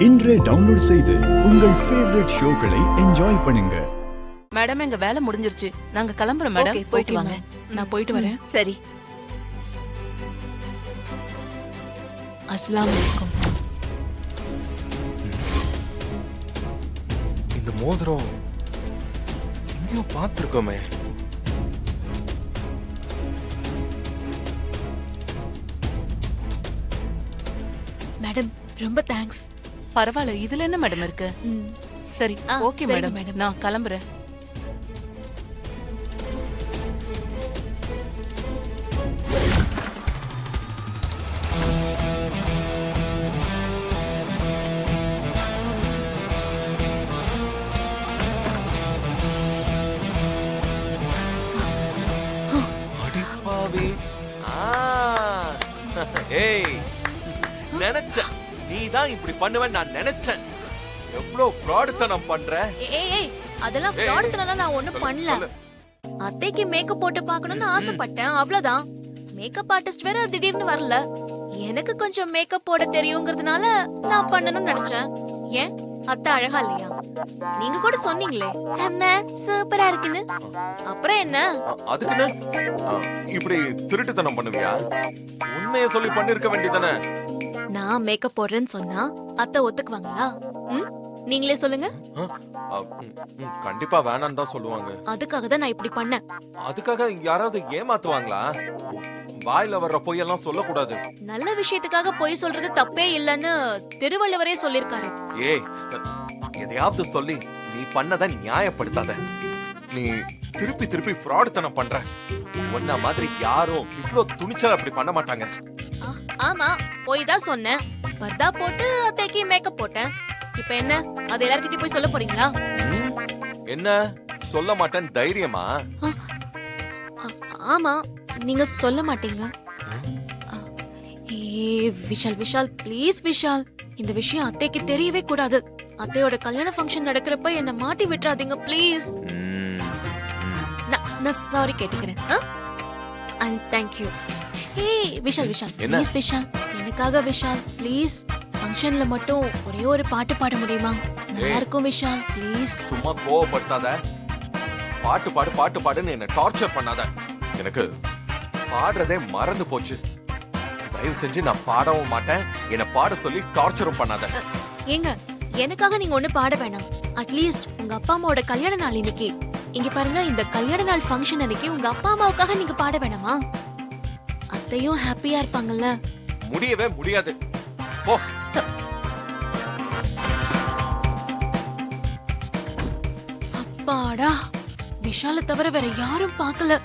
இன்றே டவுன்லோட் செய்து உங்கள் ஃபேவரட் ஷோக்களை என்ஜாய் பண்ணுங்க. மேடம் எங்க வேலை முடிஞ்சிருச்சு, நாங்க கிளம்புறோம் மேடம். Okay, போயிட்டு வாங்க. நான் போயிட்டு வரேன். சரி. அஸ்ஸலாமு அலைக்கும். இந்த மோதிரம் எங்கேயோ பார்த்திருக்கோமே. மேடம் ரொம்ப தேங்க்ஸ். பரவாயில்ல, இதுல என்ன மேடம் இருக்கு? சரி, ஓகே சரிங்க மேடம், நான் கிளம்புறேன். அடிப்பாவி. ஏய், நினைச்சேன் நீதான் இப்படி பண்ணுவேன்னு நான் நினைச்சேன். எவ்வளவு ஃப்ராடுத்தனம் பண்ற. ஏய் அதெல்லாம் ஃப்ராடுத்தனலாம் நான் ஒண்ணும் பண்ணல. அத்தைக்கு மேக்கப் போட்டு பார்க்கணும்னு ஆசைப்பட்டேன், அவ்வளவுதான். மேக்கப் ஆர்டிஸ்ட் வேற திடீர்னு வரல. எனக்கு கொஞ்சம் மேக்கப் போட தெரியுங்கிறதுனால நான் பண்ணணும்னு நினைச்சேன். ஏன் அத்தை அழகா இல்லையா? நீங்க கூட சொன்னீங்களே அம்மா சூப்பரா இருக்குன்னு. அப்புறம் என்ன? அதுக்குன்னு இப்படி திருட்டுத்தனம் பண்ணுவியா? உண்மையை சொல்லி பண்ணிருக்க வேண்டியதானே. நான் மேக்கப் போடுறேன்னு சொன்னா அத்தை ஒத்துக்குவாங்களா? நீங்களே சொல்லுங்க. கண்டிப்பா வேணான்னு தான் சொல்லுவாங்க. அதுக்காக தான் நான் இப்படி பண்ணேன். அதுக்காக யாராவது ஏமாத்துவாங்களா? வாயில வர்ற பொய்யெல்லாம் சொல்லக்கூடாது. நல்ல விஷயத்துக்காக பொய் சொல்றது தப்பே இல்லன்னு திருவள்ளுவரே சொல்லிருக்காரு. ஏய், எதையாவது சொல்லி நீ பண்ணதை நியாயப்படுத்தாத. நீ திருப்பி திருப்பி ஃப்ராடுத்தனம் பண்ற. உன்ன மாதிரி யாரும் இவ்ளோ துணிச்சல் அப்படி பண்ண மாட்டாங்க. ஆமா, போய் தான் சொன்னேன். பர்தா போட்டு அத்தைக்கு மேக்கப் போட்டேன். இப்ப என்ன, அது எல்லார்கிட்டயும் போய் சொல்ல போறீங்களா? என்ன சொல்ல மாட்டேன் தைரியமா? ஆமா, நீங்க சொல்ல மாட்டீங்க. விஷால் விஷால் ப்ளீஸ் விஷால், இந்த விஷயம் அத்தைக்கு தெரியவே கூடாது. அத்தையோட கல்யாண ஃபங்க்ஷன் நடக்கிறப்ப என்ன மாட்டி விட்டுறாதீங்க ப்ளீஸ். நான் சாரி கேட்டுக்கிறேன். And thank you. ஏய் விஷால் விஷால் ப்ளீஸ் விஷால், எனக்காக விஷால் ப்ளீஸ். ஃபங்க்ஷன்ல மட்டும் ஒரே ஒரு பாட்டு பாட முடியுமா? நல்லா இருக்கும் விஷால் ப்ளீஸ். சும்மா கோவப்படுத்தாத. பாட்டு பாடு பாட்டு பாடுன்னு என்ன டார்ச்சர் பண்ணாத. எனக்கு பாடுறதே மறந்து போச்சு. தயவு செஞ்சு நான் பாடவும் மாட்டேன். என்ன பாட சொல்லி டார்ச்சரும் பண்ணாத. ஏங்க, எனக்காக நீங்க ஒண்ணு பாட வேணாம். அட்லீஸ்ட் உங்க அப்பா அம்மாவோட கல்யாண நாள் இன்னைக்கு. இங்க பாருங்க, இந்த கல்யாண நாள் ஃபங்க்ஷன் அன்னைக்கு உங்க அப்பா அம்மாவுக்காக நீங்க பாட வேணாமா? அத்தையும் ஹாப்பியா இருப்பாங்கல்ல. முடியவே முடியாது. போ. அப்பாடா, விஷால தவிர வேற யாரும் பார்க்கல.